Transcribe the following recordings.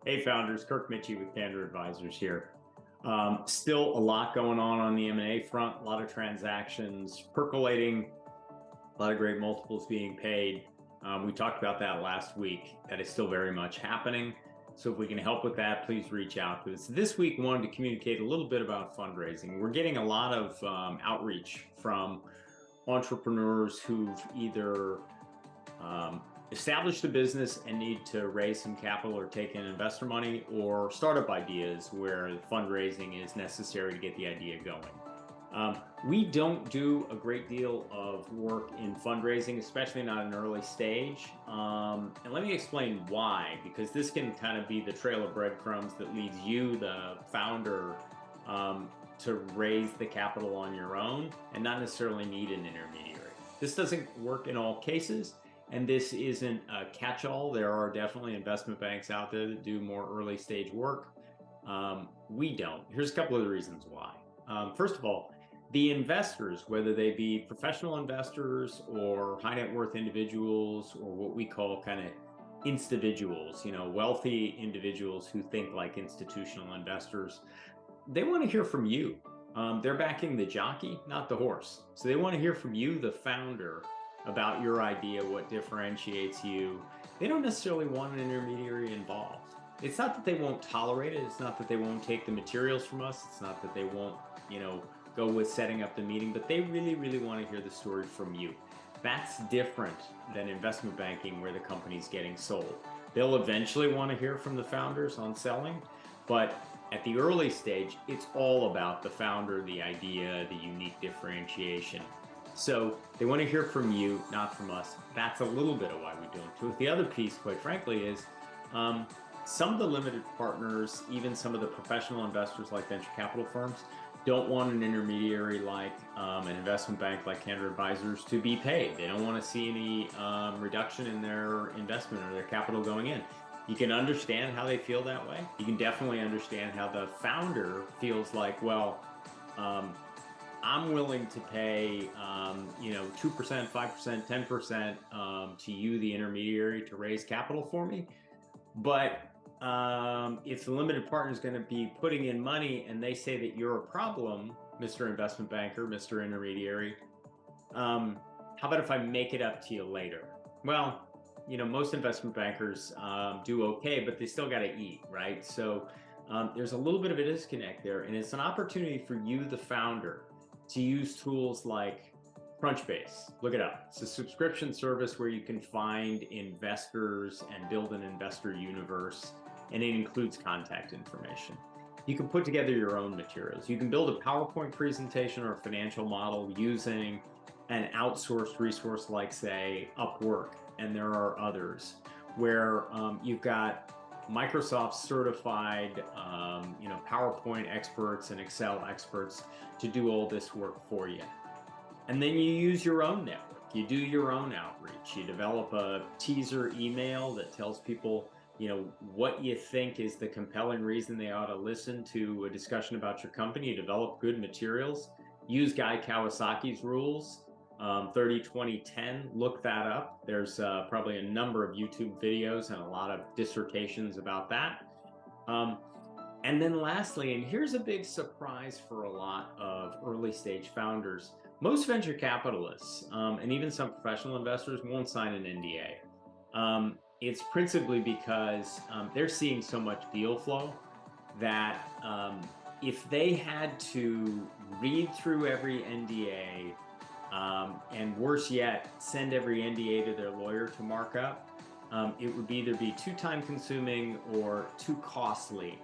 Hey, founders, Kirk Mitchie with Candor Advisors here. Still a lot going on the M&A front, a lot of transactions percolating, a lot of great multiples being paid. We talked about that last week. That is still very much happening. So if we can help with that, please reach out to us. This week, we wanted to communicate a little bit about fundraising. We're getting a lot of outreach from entrepreneurs who've either established a business and need to raise some capital or take in investor money, or startup ideas where fundraising is necessary to get the idea going. We don't do a great deal of work in fundraising, especially not in early stage. And let me explain why, because this can kind of be the trail of breadcrumbs that leads you, the founder, to raise the capital on your own and not necessarily need an intermediary. This doesn't work in all cases. And this isn't a catch-all. There are definitely investment banks out there that do more early stage work. We don't. Here's a couple of the reasons why. First of all, the investors, whether they be professional investors or high net worth individuals or what we call kind of instituviduals, wealthy individuals who think like institutional investors, they want to hear from you. They're backing the jockey, not the horse. So they want to hear from you, the founder, about your idea, what differentiates you. They don't necessarily want an intermediary involved. It's not that they won't tolerate it. It's not that they won't take the materials from us. It's not that they won't, go with setting up the meeting, but they really, really want to hear the story from you. That's different than investment banking where the company's getting sold. They'll eventually want to hear from the founders on selling, but at the early stage, it's all about the founder, the idea, the unique differentiation. So they want to hear from you, not from us. That's a little bit of why we do it too. The other piece, quite frankly, is some of the limited partners, even some of the professional investors like venture capital firms, don't want an intermediary like an investment bank like Candor Advisors to be paid. They don't want to see any reduction in their investment or their capital going in. You can understand how they feel that way. You can definitely understand how the founder feels like, well, I'm willing to pay, 2%, 5%, 10% to you, the intermediary, to raise capital for me. But if the limited partner is going to be putting in money and they say that you're a problem, Mr. Investment Banker, Mr. Intermediary, how about if I make it up to you later? Well, most investment bankers do okay, but they still got to eat, right? So there's a little bit of a disconnect there, and it's an opportunity for you, the founder, to use tools like Crunchbase. Look it up. It's a subscription service where you can find investors and build an investor universe, and it includes contact information. You can put together your own materials. You can build a PowerPoint presentation or a financial model using an outsourced resource like, say, Upwork, and there are others where you've got Microsoft certified, PowerPoint experts and Excel experts to do all this work for you. And then you use your own network. You do your own outreach. You develop a teaser email that tells people, what you think is the compelling reason they ought to listen to a discussion about your company. You develop good materials. Use Guy Kawasaki's rules, 30, 20, 10. Look that up. There's probably a number of YouTube videos and a lot of dissertations about that. And then lastly, and here's a big surprise for a lot of early stage founders, most venture capitalists and even some professional investors won't sign an NDA. It's principally because they're seeing so much deal flow that if they had to read through every NDA, and worse yet, send every NDA to their lawyer to mark up, it would either be too time consuming or too costly.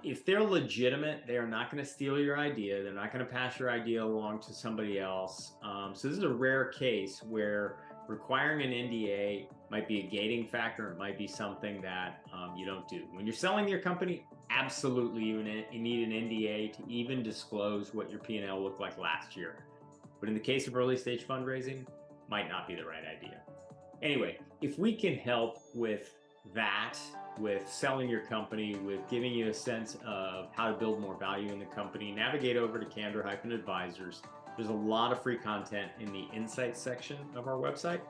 If they're legitimate, they are not going to steal your idea. They're not going to pass your idea along to somebody else. So this is a rare case where requiring an NDA might be a gating factor. It might be something that you don't do. When you're selling your company, absolutely you need an NDA to even disclose what your P&L looked like last year. But in the case of early stage fundraising, might not be the right idea. Anyway, if we can help with that, with selling your company, with giving you a sense of how to build more value in the company, navigate over to Candor-Advisors. There's a lot of free content in the insights section of our website.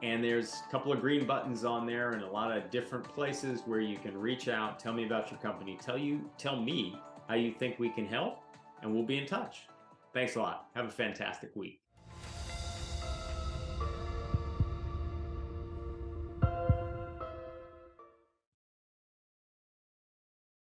And there's a couple of green buttons on there and a lot of different places where you can reach out, tell me about your company, tell me how you think we can help, and we'll be in touch. Thanks a lot. Have a fantastic week.